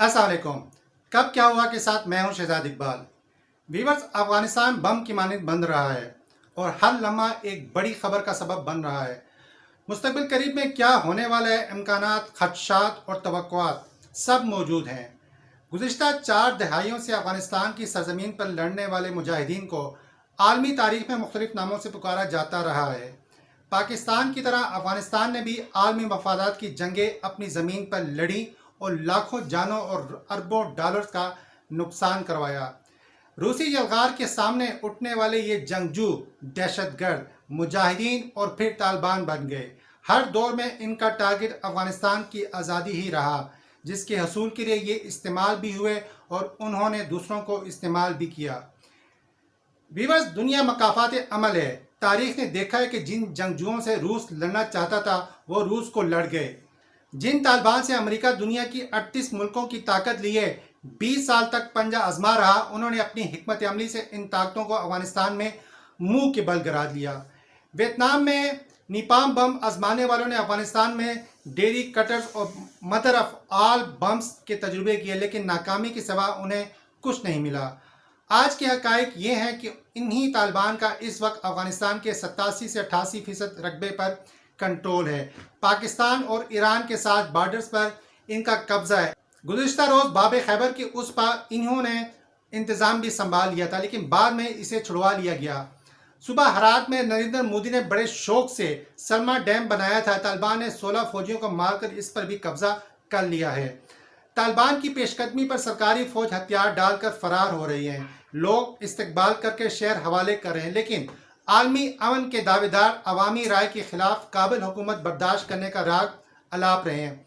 अस्सलाम वालेकुम। कब क्या हुआ के साथ मैं हूं शहजाद इकबाल। वीवर्स, अफगानिस्तान बम की मानद बन रहा है और हर लम्हा एक बड़ी खबर का सबब बन रहा है। मुस्तकबिल करीब में क्या होने वाला है, इम्कानात, खदशात और तवक्कुआत सब मौजूद हैं। गुज़िश्ता 4 दहाइयों से अफगानिस्तान की सरजमीन पर लड़ने वाले मुजाहिदीन को आलमी तारीख में मुख्तलिफ नामों से पुकारा जाता रहा है। पाकिस्तान की तरह अफगानिस्तान ने भी आलमी मफादात की जंगें अपनी ज़मीन पर लड़ी और लाखों जानों और अरबों डॉलर्स का नुकसान करवाया। रूसी यलगार के सामने उठने वाले ये जंगजू दहशतगर्द मुजाहिदीन और फिर तालिबान बन गए। हर दौर में इनका टारगेट अफगानिस्तान की आज़ादी ही रहा, जिसके हसूल के लिए ये इस्तेमाल भी हुए और उन्होंने दूसरों को इस्तेमाल भी किया। वीवर्स, दुनिया मकाफात अमल है। तारीख ने देखा है कि जिन जंगजुओं से रूस लड़ना चाहता था वो रूस को लड़ गए। जिन तालिबान से अमेरिका दुनिया की 38 मुल्कों की ताकत लिए 20 साल तक पंजा आजमा रहा, उन्होंने अपनी हिकमत अमली से इन ताकतों को अफगानिस्तान में मुंह के बल गिरा दिया। वियतनाम में निपाम बम आजमाने वालों ने अफगानिस्तान में डेरी कटर्स और मदर ऑफ ऑल बम्स के तजुर्बे किए, लेकिन नाकामी के सिवा उन्हें कुछ नहीं मिला। आज के हकायक ये हैं कि इन्हीं तालिबान का इस वक्त अफगानिस्तान के 87 से 88% रकबे पर कंट्रोल है। पाकिस्तान और ईरान के साथ बॉर्डर्स पर इनका कब्जा है। गुज़िश्ता रोज़ बाब खैबर के उस पर इन्होंने इंतज़ाम भी संभाल लिया था, लेकिन बाद में इसे छुड़वा लिया गया। सुबह हरात में नरेंद्र मोदी ने बड़े शौक से सलमा डैम बनाया था। तालिबान ने 16 फौजियों को मारकर इस पर भी कब्जा कर लिया है। तालिबान की पेशकदमी पर सरकारी फौज हथियार डालकर फरार हो रही है। लोग इस्तकबाल करके शहर हवाले कर रहे हैं, लेकिन आलमी अमन के दावेदार अवामी राय के खिलाफ काबिल हुकूमत बर्दाश्त करने का राग अलाप रहे हैं।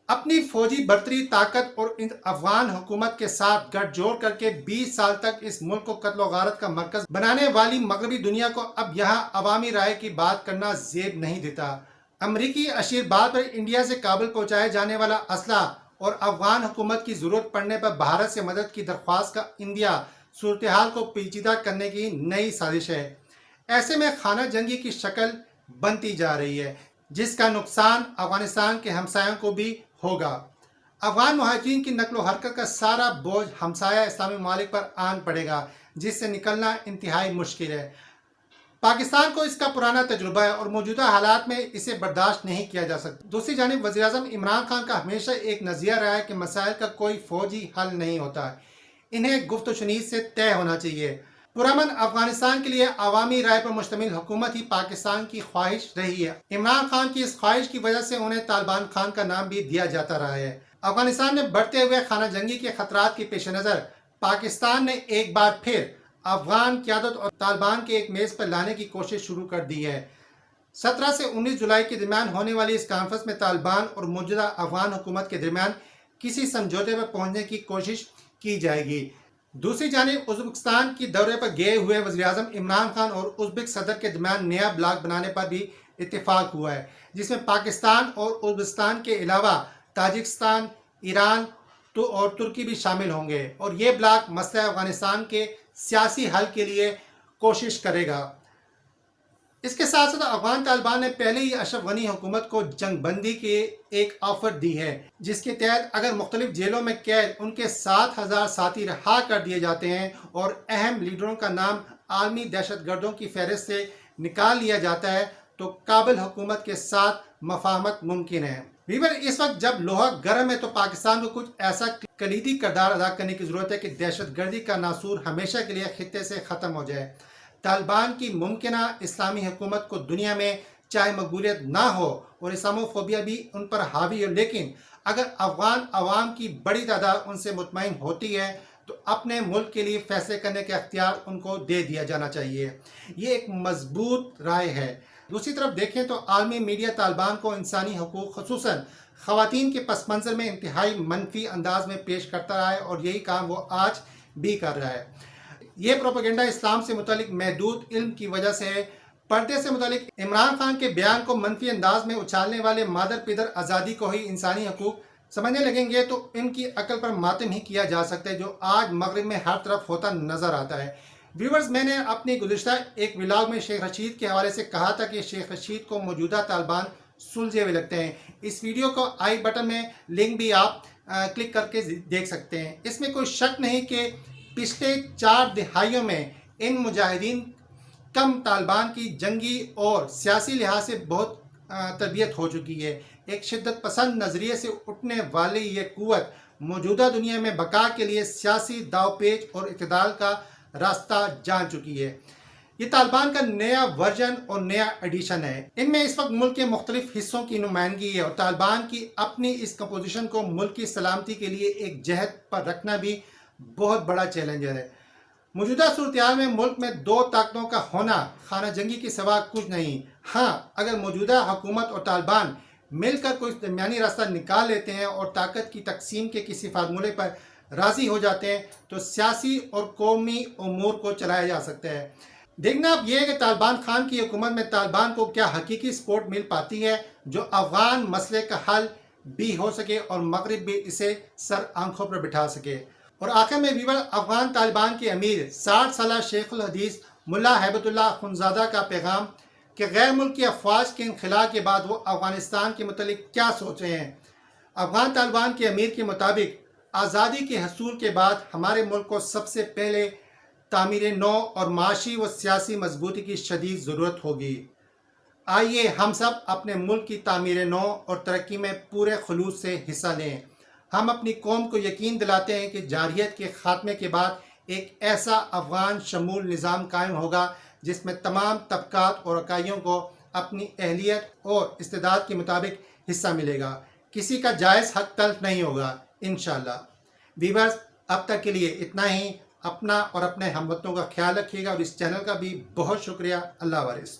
अपनी फौजी बर्तरी ताकत और अफगान हुकूमत के साथ गठजोड़ करके 20 साल तक इस मुल्क को कत्ल गारत का मरकज बनाने वाली मगरबी दुनिया को अब यहाँ अवामी राय की बात करना जेब नहीं देता। अमरीकी आशीर्वाद पर इंडिया से काबुल पहुँचाए जाने वाला असला और अफगान हुकूमत की ज़रूरत पड़ने पर भारत से मदद की दरख्वास्त का इंडिया सूरत हाल को पेचीदा करने की नई साजिश है। ऐसे में खाना जंगी की शक्ल बनती जा रही है, जिसका नुकसान अफगानिस्तान के हमसायों को भी होगा। अफगान मुहाजिरीन की नकलो हरकत का सारा बोझ हमसाया इस्लामी ममालिक पर आन पड़ेगा, जिससे निकलना इंतहाई मुश्किल है। पाकिस्तान को इसका पुराना तजुर्बा है और मौजूदा हालात में इसे बर्दाश्त नहीं किया जा सकता। दूसरी जानिब वज़ीर आज़म इमरान खान का हमेशा एक नज़रिया रहा है कि मसाइल का कोई फौजी हल नहीं होता, इन्हें गुफ्त शनीद से तय होना चाहिए। पुरअमन अफगानिस्तान के लिए अवामी राय पर मुश्तमिल हुकूमत ही पाकिस्तान की ख्वाहिश रही है। इमरान खान की इस ख्वाहिश की वजह से उन्हें तालिबान खान का नाम भी दिया जाता रहा है। अफगानिस्तान में बढ़ते हुए खाना जंगी के खतरात के पेश नज़र पाकिस्तान ने एक बार फिर अफगान क़यादत और तालिबान के एक मेज़ पर लाने की कोशिश शुरू कर दी है। 17 से 19 जुलाई के दरमियान होने वाली इस कॉन्फ्रेंस में तालिबान और मौजूदा अफगान हुकूमत के दरमियान किसी समझौते पर पहुँचने की कोशिश की जाएगी। दूसरी जानिब उज़्बेकिस्तान की दौरे पर गए हुए वज़ीर आज़म इमरान खान और उज़्बेक सदर के दरमियान नया ब्लॉक बनाने पर भी इत्तेफाक हुआ है, जिसमें पाकिस्तान और उज़्बेकिस्तान के अलावा ताजिकिस्तान, ईरान और तुर्की भी शामिल होंगे और ये ब्लॉक मसला अफगानिस्तान के सियासी हल के लिए कोशिश करेगा। इसके साथ साथ अफगान तालिबान ने पहले ही अशरफ गनी हुकूमत को जंगबंदी के एक ऑफर दी है, जिसके तहत अगर मुख्तलिफ जेलों में कैद उनके 7000 साथी रहा कर दिए जाते हैं और अहम लीडरों का नाम आलमी दहशतगर्दों की फहरिस्त से निकाल लिया जाता है, तो काबिल हुकूमत के साथ मफाहमत मुमकिन है। वीवर, इस वक्त जब लोहा गर्म है तो पाकिस्तान को कुछ ऐसा कलीदी किरदार अदा करने की ज़रूरत है कि दहशतगर्दी का नासूर हमेशा के लिए खित्ते से ख़त्म हो जाए। तालिबान की मुमकिना इस्लामी हुकूमत को दुनिया में चाहे मकबूलियत ना हो और इस्लामोफोबिया भी उन पर हावी हो, लेकिन अगर अफगान अवाम की बड़ी तादाद उनसे मुतमईन होती है तो अपने मुल्क के लिए फैसले करने का अख्तियार उनको दे दिया जाना चाहिए। ये एक मजबूत राय है। दूसरी तरफ देखें तो आलमी मीडिया तालिबान को इंसानी हकूक़ ख़ुसूसन ख़वातीन के पस मंज़र में इंतहाई मनफी अंदाज में पेश करता रहा है और यही काम वो आज भी कर रहा है। ये प्रोपेगेंडा इस्लाम से मुतालिक महदूद इल्म की वजह से है। पर्दे से मुतालिक इमरान खान के बयान को मनफी अंदाज में उछालने वाले मादर पिदर आज़ादी को ही इंसानी हकूक़ समझने लगेंगे तो इनकी अकल पर मातम ही किया जा सकता है, जो आज मगरिब में हर तरफ होता नज़र आता है। व्यूवर्स, मैंने अपनी गुज़िश्ता एक व्लॉग में शेख रशीद के हवाले से कहा था कि शेख रशीद को मौजूदा तालिबान सुलझे हुए लगते हैं। इस वीडियो को आई बटन में लिंक भी आप क्लिक करके देख सकते हैं। इसमें कोई शक नहीं कि पिछले 4 दहाइयों में इन मुजाहिदीन कम तालिबान की जंगी और सियासी लिहाज से बहुत तरबियत हो चुकी है। एक शिद्दत पसंद नज़रिए से उठने वाली ये क़ुव्वत मौजूदा दुनिया में बका के लिए सियासी दावपेच और इत्तेदाल का रास्ता जान चुकी है। ये तालिबान का नया वर्जन और नया एडिशन है। इनमें इस वक्त मुल्क के मुख्तलिफ हिस्सों की नुमाइंदगी है और तालिबान की अपनी इस कंपोजिशन को मुल्क की सलामती के लिए एक जहद पर रखना भी बहुत बड़ा चैलेंज है। मौजूदा सूरत में मुल्क में 2 ताकतों का होना खाना जंगी के सिवा कुछ नहीं। हाँ, अगर मौजूदा हुकूमत और तालिबान मिलकर कोई दरमियानी रास्ता निकाल लेते हैं और ताकत की तकसीम के किसी फार्मूले पर राज़ी हो जाते हैं तो सियासी और कौमी उमूर को चलाया जा सकता है। देखना अब यह है कि तालिबान खान की हुकूमत में तालिबान को क्या हकीकी सपोर्ट मिल पाती है जो अफगान मसले का हल भी हो सके और मगरिब भी इसे सर आंखों पर बिठा सके। और आखिर में वीवर अफगान तालिबान के अमीर 60 साला शेखुल हदीस मुल्ला हैबतुल्लाह अखुंज़ादा का पैगाम कि गैर मुल्की अफवाज के इनखला के बाद वो अफगानिस्तान के मुतल्लिक क्या सोच रहे हैं। अफगान तालिबान के अमीर के मुताबिक आज़ादी के हसूल के बाद हमारे मुल्क को सबसे पहले तामीर नौ और माशी व सियासी मजबूती की शदीद ज़रूरत होगी। आइए हम सब अपने मुल्क की तामीर नौ और तरक्की में पूरे खुलूस से हिस्सा लें। हम अपनी कौम को यकीन दिलाते हैं कि जारहियत के ख़ात्मे के बाद एक ऐसा अफगान शमूल निज़ाम कायम होगा जिसमें तमाम तबकात और इकाइयों को अपनी अहलियत और इस्तेदाद के मुताबिक हिस्सा मिलेगा। किसी का जायज़ हक तल्फ नहीं होगा इंशाअल्लाह। वीवर्स, अब तक के लिए इतना ही। अपना और अपने हमवतनों का ख्याल रखिएगा और इस चैनल का भी बहुत शुक्रिया। अल्लाह वारिस।